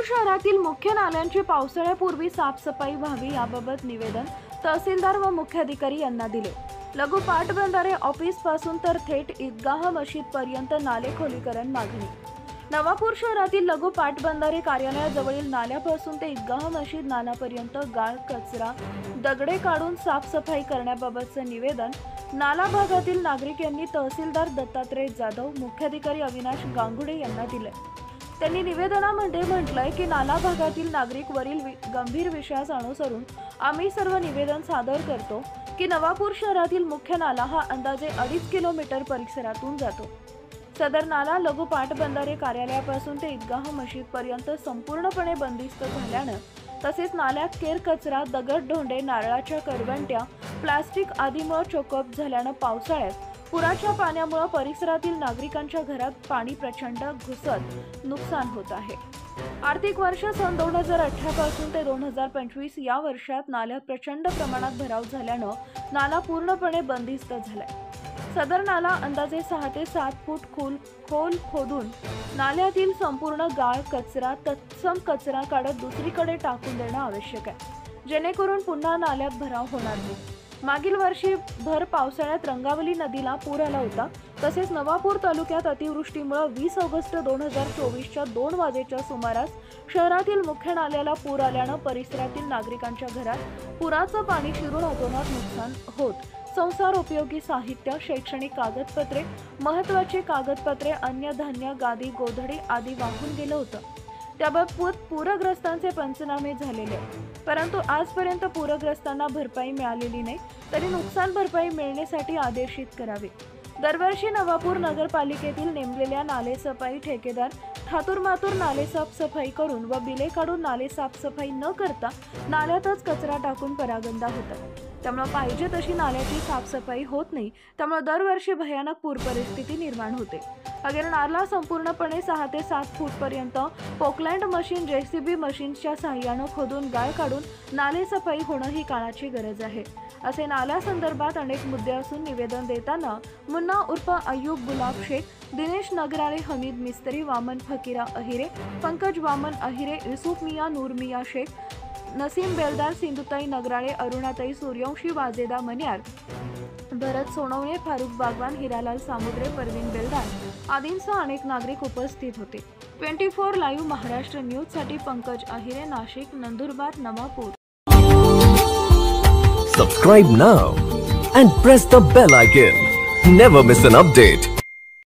नवापूर शहरातील मुख्य नाल्यांची पावसाळ्यापूर्वी साफसफाई व्हावी याबाबत निवेदन तहसीलदार व मुख्याधिकारी यांना दिले। लघु पाटबंधारे ऑफिस पासून तर थेट ईदगाह मशीद पर्यंत नाले खोलीकरण मागणी। नवापूर शहरातील लघु पाटबंधारे कार्यालयाजवळील नाल्यापासून ते ईदगाह मशीद नाल्यापर्यंत गाळ, कचरा, दगडे काढून साफसफाई करण्याबाबतचे निवेदन नाला भागातील नागरिक यांनी तहसीलदार दत्तात्रय जाधव, मुख्याधिकारी अविनाश गांगुडे यांना दिले। त्यांनी निवेदनामध्ये म्हटलंय की नाला भागातील नागरिक वरील गंभीर विषयास अनुसरून आम्ही सर्व निवेदन सादर करतो की नवापूर शहरातील मुख्य नाला हा अंदाजे 2.5 किलोमीटर परिसरातून जातो। सदर नाला लघु पाटबंधारे कार्यालयापासून ते ईदगाह मशीद पर्यंत संपूर्णपणे बंदिस्त झाल्याने तसेच नाल्यात केर कचरा, दगड, ढोंडे, नारळाच्या करवंट्या, प्लास्टिक आदीमुळे चोकअप झाल्याने पावसाळ्यात पुराच्या पाण्यामुळे परिसरातील नागरिकांच्या घरात पाणी प्रचंड घुसत नुकसान होत आहे। आर्थिक वर्ष सन 2018 पासून ते 2025 या वर्षात नाल्यात प्रचंड प्रमाणात भराव झाल्याने नाला पूर्णपणे बंदिस्त झालाय। सदर नाला अंदाजे 6 ते 7 फूट खोल खोदून नाल्यातील संपूर्ण गाळ, कचरा, तत्सम कचरा काढत दुसरीकडे टाकून देणे आवश्यक आहे, जेणेकरून पुन्हा नाल्यात भराव होणार नाही। मागील वर्षी भर पावसाळ्यात रंगावली नदीला पूर आला होता। तसेच नवापूर तालुक्यात अतिवृष्टीमुळे 20 ऑगस्ट 2024च्या 2 वाजेच्या सुमारास शहरातील मुख्य नाल्याला पूर आल्याने परिसरातील नागरिकांच्या घरात पुराचं पाणी शिरून अतोनात नुकसान होत संसार उपयोगी साहित्य, शैक्षणिक कागदपत्रे, महत्त्वाचे कागदपत्रे, अन्य धान्य, गादी, गोधडी आदी वाहून गेलं होतं। त्याबाबत पूरग्रस्तांचे पंचनामे झालेले, परंतु आजपर्यंत पूरग्रस्तांना भरपाई मिळालेली नाही। तरी नुकसान भरपाई मिळण्यासाठी आदेशित करावे। दरवर्षी नवापूर नगरपालिकेतील नेमलेल्या नाले सफाई ठेकेदार थातुरमातुर नाले साफसफाई करून व बिले काढून नाले साफसफाई न करता नाल्यातच कचरा टाकून परागंदा होतात। त्यामुळे पाहिजे तशी नाल्याची साफसफाई होत नाही। त्यामुळे दरवर्षी भयानक पूर परिस्थिती निर्माण होते। अगर नाला संपूर्णपणे 6 ते 7 फूट पर्यंत पोकलँड मशीन, जेसीबी मशीनच्या सहाय्याने खोदून गाळ काढून नाले सफाई होणं ही काळाची गरज आहे। असे नाल्या संदर्भात अनेक मुद्दे असून निवेदन देताना मुन्ना उर्फ अय्यूब गुलाब शेख, दिनेश नगराळे, हमीद मिस्त्री, वामन फकीरा अहिरे, पंकज वामन अहिरे, युसुफ मिया, नूर मिया शेख, नसीम बेलदार, सिंधुताई नगराळे, अरुणाताई सूर्यवंशी, वाजेदा मन्यार, भरत सोनवणे, फारुख बागवान, हिरालाल सामुद्रे, परवीन बेलदार आदींसह अनेक नागरिक उपस्थित होते। 24 लाईव्ह महाराष्ट्र न्यूज साठी Pankaj Ahire, Nashik, Nandurbar, Navapur. Subscribe now and press the bell icon. Never miss an update.